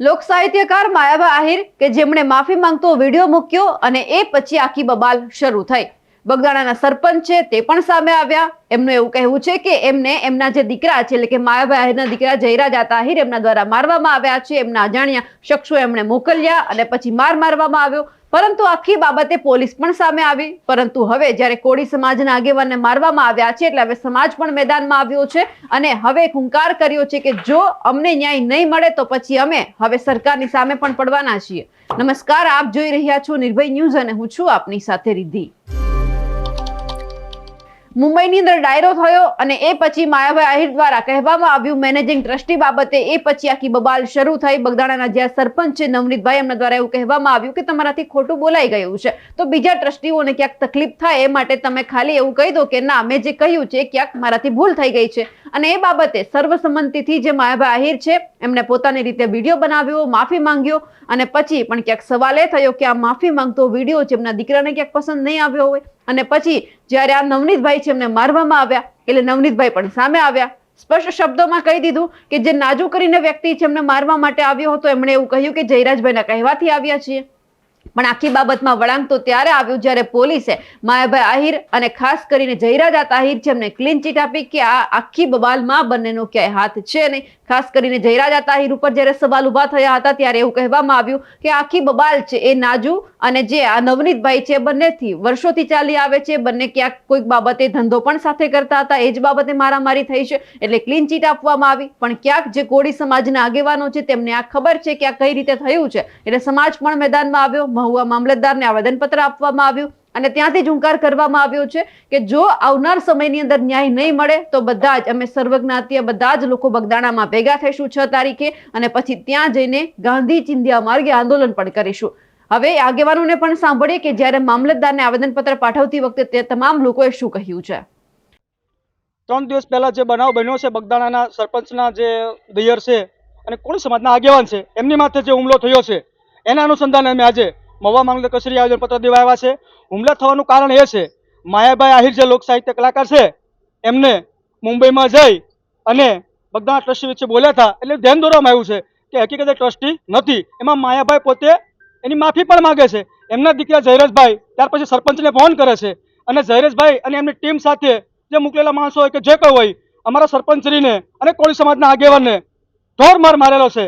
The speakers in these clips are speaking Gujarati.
લોક સાહિત્યકાર માયાભાઈ આહિર કે જેમણે માફી માંગતો વિડીયો મૂક્યો અને એ પછી આખી બબાલ શરૂ થઈ। બગદાણાના સરપંચ છે તે પણ સામે આવ્યા। એમનું એવું કહેવું છે કે એમને એમના જે દીકરા છે એટલે કે માયાભાઈ આહિરના દીકરા જયરાજ આહિર એમના દ્વારા મારવામાં આવ્યા છે। એમના અજાણ્યા શખ્સો એમણે મોકલ્યા અને પછી મારવામાં આવ્યો, પરંતુ આખી બાબતે પોલીસ પણ સામે આવી। પરંતુ હવે જ્યારે કોળી સમાજના આગેવાનને મારવામાં આવ્યા છે એટલે હવે સમાજ પણ મેદાનમાં આવ્યો છે અને હવે હુંકાર કર્યો છે કે જો અમને ન્યાય નહીં મળે તો પછી અમે હવે સરકારની સામે પણ પડવાના છીએ। નમસ્કાર, આપ જોઈ રહ્યા છો નિર્ભય ન્યૂઝ અને હું છું આપની સાથે રિદ્ધિ। મુંબઈની અંદર ડાયરો થયો અને એ પછી માયાભાઈ આહિર દ્વારા કહેવામાં આવ્યું મેનેજિંગ ટ્રસ્ટી બાબતે, એ પછી આખી બબાલ શરૂ થઈ। બગદાણાના જે સરપંચ છે નવનીતભાઈ એમના દ્વારા એવું કહેવામાં આવ્યું કે તમારાથી ખોટું બોલાઈ ગયું છે તો બીજા ટ્રસ્ટીઓને ક્યાંક તકલીફ થાય એ માટે તમે ખાલી એવું કહી દો કે ના, મેં જે કહ્યું છે ક્યાંક મારાથી ભૂલ થઈ ગઈ છે। અને એ બાબતે સર્વસંમતિથી જે માયાભાઈ આહિર છે એમને પોતાની રીતે વિડીયો બનાવ્યો, માફી માંગ્યો અને પછી પણ ક્યાંક સવાલ એ થયો કે આ માફી માંગતો વિડીયો છે એમના દીકરાને ક્યાંક પસંદ નહીં આવ્યો હોય અને પછી જ્યારે આ નવનીતભાઈ છે એમને મારવામાં આવ્યા એટલે નવનીતભાઈ પણ સામે આવ્યા। સ્પષ્ટ શબ્દોમાં કહી દીધું કે જે નાજુ કરીને વ્યક્તિ છે એમને મારવા માટે આવ્યો હતો એમણે એવું કહ્યું કે જયરાજભાઈના કહેવાથી આવ્યા છીએ। પણ આખી બાબતમાં વળાંક તો ત્યારે આવ્યું જ્યારે પોલીસે માયાભાઈ આહિર અને ખાસ કરીને જયરાજ આહિર છે એમને ક્લીન ચીટ આપી કે આ આખી બબાલમાં બંનેનો ક્યાંય હાથ છે નહીં। ખાસ કરીને જયરાજ આહિર ઉપર જ્યારે સવાલ ઉભા થયા હતા ત્યારે એવું કહેવામાં આવ્યું કે આખી બબાલ છે એ નાજુ અને જે આ નવનીતભાઈ છે બંનેથી વર્ષોથી ચાલી આવે છે, બંને ક્યાંક કોઈક બાબતે ધંધો પણ સાથે કરતા હતા, એ જ બાબતે મારામારી થઈ છે એટલે ક્લીન ચીટ આપવામાં આવી। પણ ક્યાંક જે કોળી સમાજના આગેવાનો છે તેમને આ ખબર છે કે આ કઈ રીતે થયું છે એટલે સમાજ પણ મેદાનમાં આવ્યો। મહુવા મામલતદારને આવેદનપત્ર આપવામાં આવ્યું અને ત્યાંથી જ હુંકાર કરવામાં આવ્યો છે કે જો આવનાર સમયની અંદર ન્યાય નહીં મળે તો બધા જ અમે સર્વજ્ઞાતીય બધા જ લોકો બગદાણામાં ભેગા થઈશું 6 તારીખે અને પછી ત્યાં જઈને ગાંધી ચિંધ્યા માર્ગે આંદોલન પણ કરીશું। હવે આગેવાનોને પણ સાંભળીએ કે જ્યારે મામલતદારને આવેદનપત્ર પાઠવતી વખતે તે તમામ લોકોએ શું કહ્યું છે। 3 દિવસ પહેલા જે બનાવ બન્યો છે બગદાણાના સરપંચના જે દૈયર છે અને કોળી સમાજના આગેવાન છે એમની માથે જે હુમલો થયો છે એના અનુસંધાને અમે આજે મહુવા મામલતદાર કચેરી આવેદનપત્ર દેવા આવ્યા છે। હુમલા થવાનું કારણ એ છે માયાભાઈ આહિર જે લોક સાહિત્ય કલાકાર છે એમને મુંબઈમાં જઈ અને બગદાણા ટ્રસ્ટી વચ્ચે બોલ્યા હતા એટલે ધ્યાન દોરવામાં આવ્યું છે કે હકીકતે ટ્રસ્ટી નથી। એમાં માયાભાઈ પોતે એની માફી પણ માગે છે। એમના દીકરા જયરાજભાઈ ત્યાર પછી સરપંચને ફોન કરે છે અને જયરાજભાઈ અને એમની ટીમ સાથે જે મોકલેલા માણસો હોય કે જે કોઈ હોય અમારા સરપંચશ્રીને અને કોળી સમાજના આગેવાનને ઢોરમાર મારેલો છે।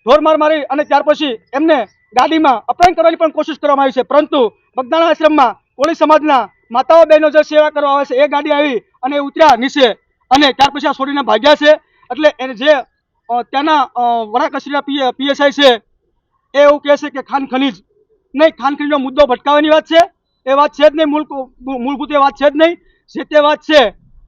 ઢોરમાર મારી અને ત્યાર પછી એમને ગાડીમાં અપહરણ કરવાની પણ કોશિશ કરવામાં આવી છે, પરંતુ બગદાણા આશ્રમમાં કોળી સમાજના માતાઓ બહેનો જે સેવા કરવા આવે છે એ ગાડી આવી અને ઉતર્યા નીચે અને ત્યાર પછી આ છોડીને ભાગ્યા છે। એટલે એને જે ત્યાંના વડા કચેરીના પીએસઆઈ છે એ એવું કહે છે કે ખાન ખનીજ નહીં, ખાન ખનીજનો મુદ્દો ભટકાવવાની વાત છે, એ વાત છે જ નહીં, મૂળભૂત એ વાત છે જ નહીં। જે તે વાત છે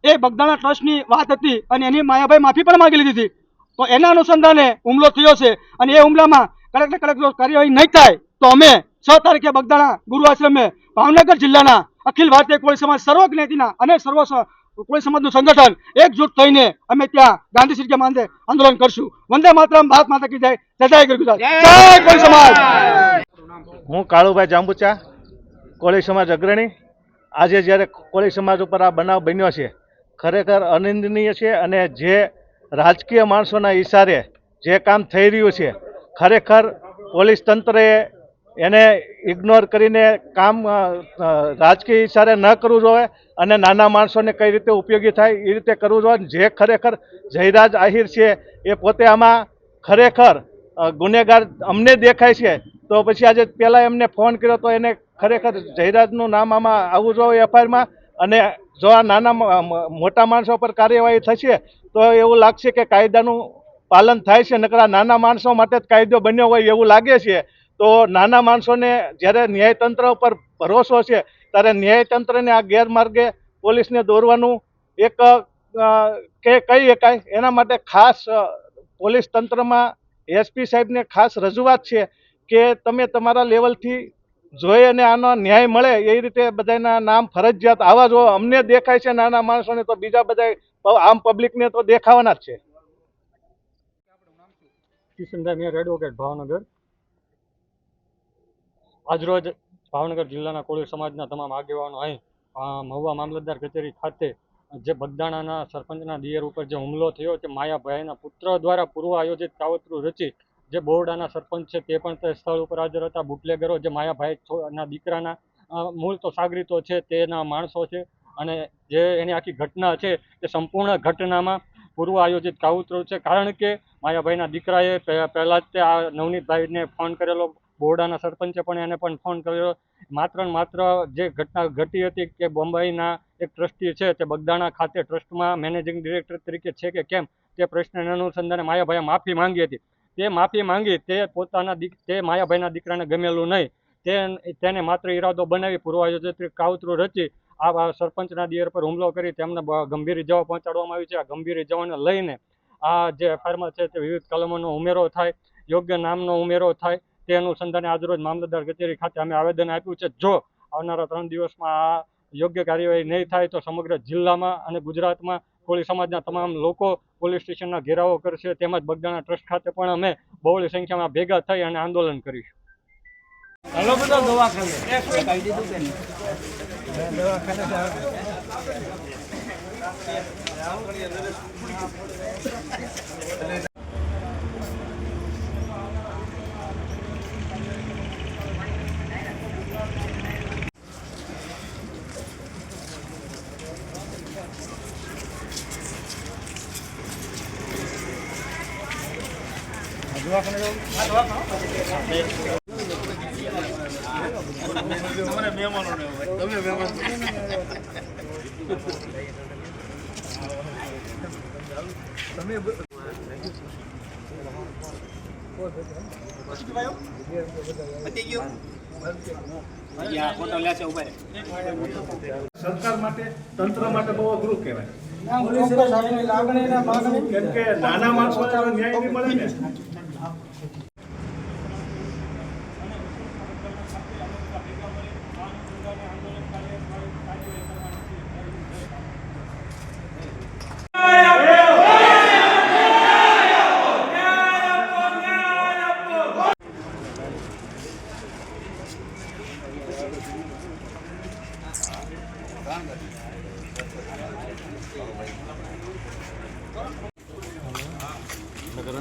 એ બગદાણા ટ્રસ્ટની વાત હતી અને એની માયાભાઈ માફી પણ માગી લીધી હતી, તો એના અનુસંધાને હુમલો થયો છે અને એ હુમલામાં કડક જો કાર્યવાહી નહીં થાય તો અમે 6 તારીખે બગદાણા ગુરુ આશ્રમે ભાવનગર જિલ્લાના અખિલ ભારતીય કોળી સમાજ સર્વ જ્ઞાતિના અને સર્વ કોળી સમાજનું સંગઠન એકજૂટ થઈને અમે ત્યાં ગાંધી ચિંધ્યા માર્ગે આંદોલન કરશું। વંદે માતરમ, ભારત માતા કી જય, જય જય ગુજરાત, જય કોળી સમાજ। હું કાળુભાઈ જાંબુચા, કોળી સમાજ અગ્રણી। આજે જ્યારે કોળી સમાજ ઉપર આ બનાવ બન્યો છે ખરેખર અનિંદનીય છે અને જે રાજકીય માણસોના ઈશારે જે કામ થઈ રહ્યું છે ખરેખર પોલીસ તંત્રએ એને ઇગ્નોર કરીને કામ રાજકીય ઈશારે ન કરવું જોઈએ અને નાના માણસોને કઈ રીતે ઉપયોગી થાય એ રીતે કરવું જોઈએ। જે ખરેખર જયરાજ આહિર છે એ પોતે આમાં ખરેખર ગુનેગાર અમને દેખાય છે, તો પછી આજે પહેલાં એમને ફોન કર્યો તો એને ખરેખર જયરાજનું નામ આમાં આવવું જોઈએ એફઆઈઆરમાં અને જો આ નાના મોટા માણસો પર કાર્યવાહી થશે તો એવું લાગશે કે કાયદાનું પાલન થાય છે, નકર નાના માણસો માટે જ કાયદો બન્યો હોય એવું લાગે છે। તો નાના માણસોને જ્યારે ન્યાયતંત્ર ઉપર ભરોસો છે ત્યારે ન્યાયતંત્રને આ ગેરમાર્ગે પોલીસને દોરવાનું એક કહી શકાય। એના માટે ખાસ પોલીસ તંત્રમાં એસપી સાહેબને ખાસ રજૂઆત છે કે તમે તમારા લેવલથી જોઈ અને આનો ન્યાય મળે એ રીતે બધાના નામ ફરજિયાત આવા જો અમને દેખાય છે નાના માણસોને તો બીજા બધા આમ પબ્લિકને તો દેખાવાના જ છે। Kishanbhai mayor advocate Bhavnagar. આજરોજ ભાવનગર જિલ્લાના કોળી સમાજના તમામ આગેવાનો અહીં મહુવા મામલતદાર કચેરી ખાતે જે બગદાણાના સરપંચના દિયર ઉપર જે હુમલો થયો તે માયાભાઈના પુત્ર દ્વારા પૂર્વ આયોજિત કાવતરું રચી જે બોરડાના સરપંચ છે તે પણ તે સ્થળ ઉપર હાજર હતા. બુટલેગરો જે માયાભાઈ ના દીકરાના મૂળ તો સાગરીતો છે તેના માણસો છે, અને જે એની આખી ઘટના છે તે સંપૂર્ણ ઘટનામાં પૂર્વ આયોજિત કાવતરું છે. કારણ કે માયાભાઈના દીકરાએ પહેલાં જ તે આ નવનીતભાઈને ફોન કરેલો, બોરડાના સરપંચે પણ એને પણ ફોન કર્યો. માત્ર ને માત્ર જે ઘટના ઘટી હતી કે બોમ્બેના એક ટ્રસ્ટી છે તે બગદાણા ખાતે ટ્રસ્ટમાં મેનેજિંગ ડિરેક્ટર તરીકે છે કે કેમ, તે પ્રશ્નને અનુસંધાને માયાભાઈએ માફી માંગી હતી. તે માફી માંગી તે તે માયાભાઈના દીકરાને ગમેલું નહીં. તેને માત્ર ઈરાદો બનાવી પૂર્વ આયોજિત કાવતરું રચી આ સરપંચના દિયર પર હુમલો કરી તેમને ગંભીર ઇજાઓ પહોંચાડવામાં આવી છે. આ ગંભીર ઇજાઓને લઈને આ જે એફઆઈઆરમાં છે તે વિવિધ કલમોનો ઉમેરો થાય, યોગ્ય નામનો ઉમેરો થાય, તે અનુસંધાને આજરોજ મામલતદાર કચેરી ખાતે અમે આવેદન આપ્યું છે. જો આવનારા 3 દિવસમાં આ યોગ્ય કાર્યવાહી નહીં થાય તો સમગ્ર જિલ્લામાં અને ગુજરાતમાં કોળી સમાજના તમામ લોકો પોલીસ સ્ટેશનના ઘેરાવો કરશે, તેમજ બગદાણા ટ્રસ્ટ ખાતે પણ અમે બહોળી સંખ્યામાં ભેગા થઈ અને આંદોલન કરીશું. હાલો બધા દવાખાને સરકાર માટે, તંત્ર માટે બહુ અઘરું કહેવાય. કેમ કે નાના માણસોને ન્યાય નહીં મળે ને.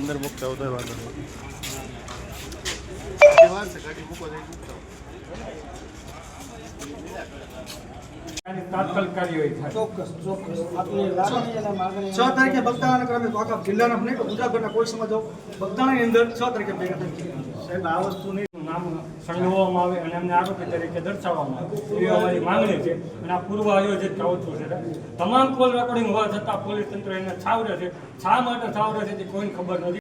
અંદર મુકતા હોય તો વાંધો નહીં. તાત્કાલિક કાર્યવાહી થાય. ચોક્કસ આપની લાગણી અને માગણી 6 તારીખે બગદાણા ક્રમે આખા જિલ્લાના નહીં તો ગુજરાતભરના કોઈ સમાજો બગદાણાની અંદર 6 તારીખે ભેગા થઈ. સાહેબ આ વસ્તુની નામ સંડોવવામાં આવે અને એમને આરોપી તરીકે દર્શાવવામાં આવે એવી અમારી માંગણી છે. અને આ પૂર્વ આયોજિત કાવતરું છે. તમામ કોલ રેકોર્ડિંગ હોવા છતાં પોલીસ તંત્ર એને છાવરે છે. શા માટે છાવરે છે તે કોઈને ખબર નથી.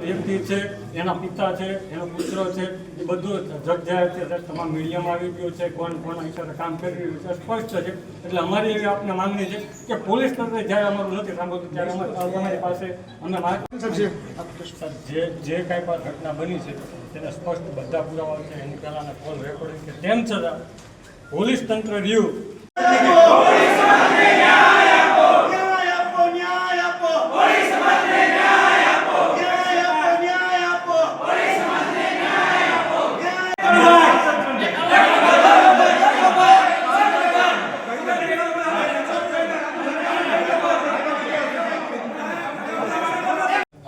વ્યક્તિ છે, એના પિતા છે, એનો પુત્ર છે, એ બધું જગજાહેર છે. તમામ મીડિયામાં આવી ગયું છે, કોણ કોના હિસાબે કામ કરી રહ્યું છે સ્પષ્ટ છે. એટલે અમારી એવી આપને માંગણી છે કે પોલીસ તંત્ર જ્યારે અમારું નથી સાંભળતું ત્યારે અમારી પાસે અમે જે કાંઈ પણ ઘટના બની છે તેને સ્પષ્ટ બધા પુરાવા છે. એની પહેલાંના કોલ રેકોર્ડિંગ છે. તેમ છતાં પોલીસ તંત્ર રહ્યું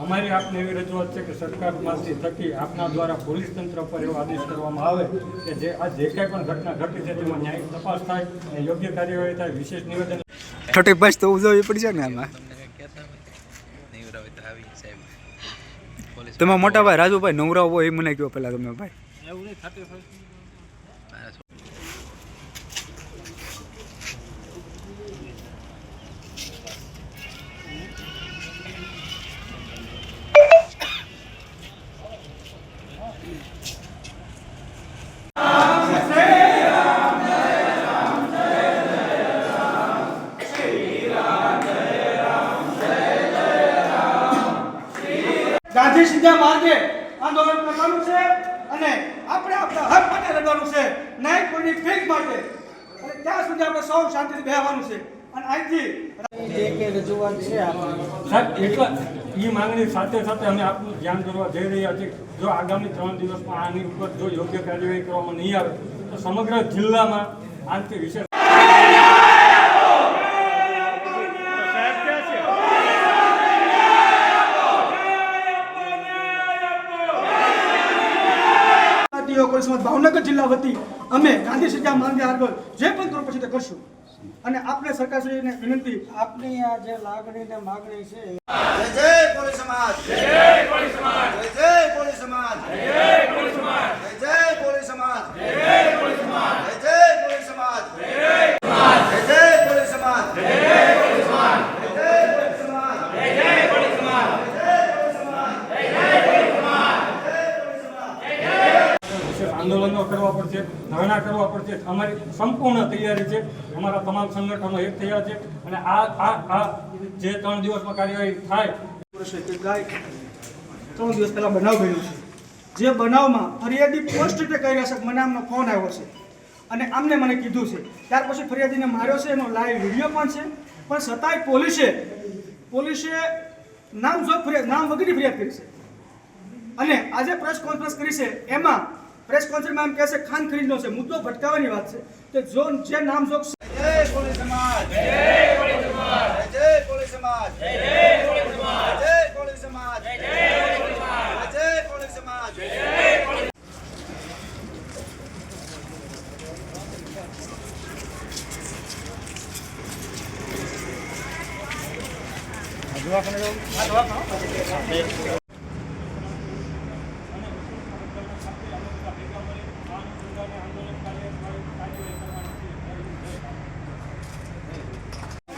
અમારી આપને એવી રજૂઆત છે કે સરકારમાંથી થકી આપના દ્વારા પોલીસ તંત્ર પર એવો આદેશ કરવામાં આવે કે જે કાંઈ પણ ઘટના ઘટી છે તેમાં ન્યાયિક તપાસ થાય અને યોગ્ય કાર્યવાહી થાય. વિશેષ નિવેદન 35 તો ઉજવવી પડશે ને આમાં. તમે મોટા ભાઈ રાજુભાઈ નવરાવ હોય એ મને કહો પેલા તમે ભાઈ. ગાંધી સીધા માર્ગે આંદોલન કરવાનું છે અને આપણે આપણા હક માટે લડવાનું છે, નહીં કોઈની ભીખ માટે. અને ત્યાં સુધી આપણે સૌ શાંતિથી બેહવાનું છે. અને અહીંથી સાહેબ એટલા એ માંગણી સાથે સાથે અમે આપનું ધ્યાન દોરવા જઈ રહ્યા છીએ. જો આગામી 3 દિવસમાં આની ઉપર જો યોગ્ય કાર્યવાહી કરવામાં નહીં આવે તો સમગ્ર જિલ્લામાં આનાથી વિશેષ કોળી સમાજ ભાવનગર જિલ્લા વતી અમે ગાંધી સજા માંગે આગળ જે પણ કરો પછી તે કરશું. અને આપણે સરકારશ્રીને વિનંતી, આપની આ જે લાગણી ને માગણી છે, જય કોળી સમાજ, જય કોળી સમાજ, જય કોળી સમાજ, જય કોળી સમાજ, જય કોળી સમાજ, જય કોળી સમાજ, જય કોળી સમાજ, જય કોળી સમાજ, જય કોળી સમાજ, જય કોળી સમાજ, જય કોળી સમાજ, વિશેષ આંદોલનો કરવા પડશે, ધરણા કરવા પડશે. અમારી સંપૂર્ણ તૈયારી છે. અમારા તમામ સંગઠનો એક થયા છે અને આ જે 3 દિવસમાં કાર્યવાહી થાય. કે ગાય 3 દિવસ પહેલા બનાવ બન્યો છે. જે બનાવમાં ફરિયાદી પોસ્ટ રીતે કહી રહ્યા છે કે મને આમનો ફોન આવ્યો છે અને આમને મને કીધું છે. ત્યાર પછી ફરિયાદીને માર્યો છે, એનો લાઈવ વિડીયો પણ છે. પણ છતાંય પોલીસે નામ વગરની ફરિયાદ કરી છે. અને આજે પ્રેસ કોન્ફરન્સ કરી છે, એમાં પ્રેસ કોન્ફરન્સમાં એમ કહે છે ખાન ખરીદનો છે. મુદ્દો ભટકાવાની વાત છે કે જો જે નામજોગ જય કોળી સમાજ, જય કોળી સમાજ, જય કોળી સમાજ, જય કોળી સમાજ, જય કોળી સમાજ, જય કોળી સમાજ, જય કોળી સમાજ, જય કોળી.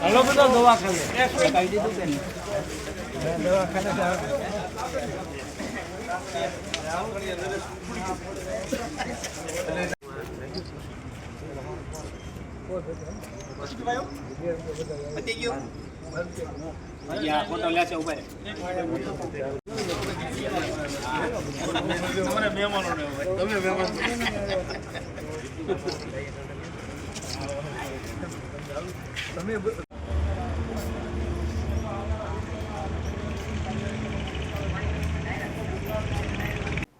હલો બધો દવાખાને કહી દીધું કે નહીં? દવાખાને ફોટો લે છે ઉભા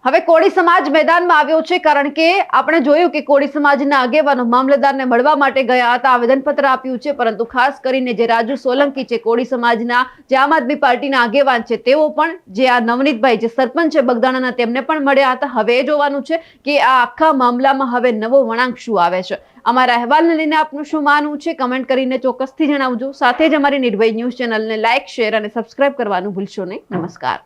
હવે કોળી સમાજ મેદાનમાં આવ્યો છે, કારણ કે આપણે જોયું કે કોળી સમાજના આગેવાનો મામલતદારને મળવા માટે ગયા હતા, આવેદનપત્ર આપ્યું છે. પરંતુ ખાસ કરીને જે રાજુ સોલંકી છે, કોળી સમાજના જે આમ આદમી પાર્ટીના આગેવાન છે, તેઓ પણ જે આ નવનીતભાઈ જે સરપંચ છે બગદાણાના, તેમને પણ મળ્યા હતા. હવે એ જોવાનું છે કે આ આખા મામલામાં હવે નવો વળાંક શું આવે છે. અમારા અહેવાલને લઈને આપનું શું માનવું છે, કમેન્ટ કરીને ચોક્કસથી જણાવજો. સાથે જ અમારી નિર્ભય ન્યૂઝ ચેનલને લાઇક, શેર અને સબસ્ક્રાઇબ કરવાનું ભૂલશો નહીં. નમસ્કાર.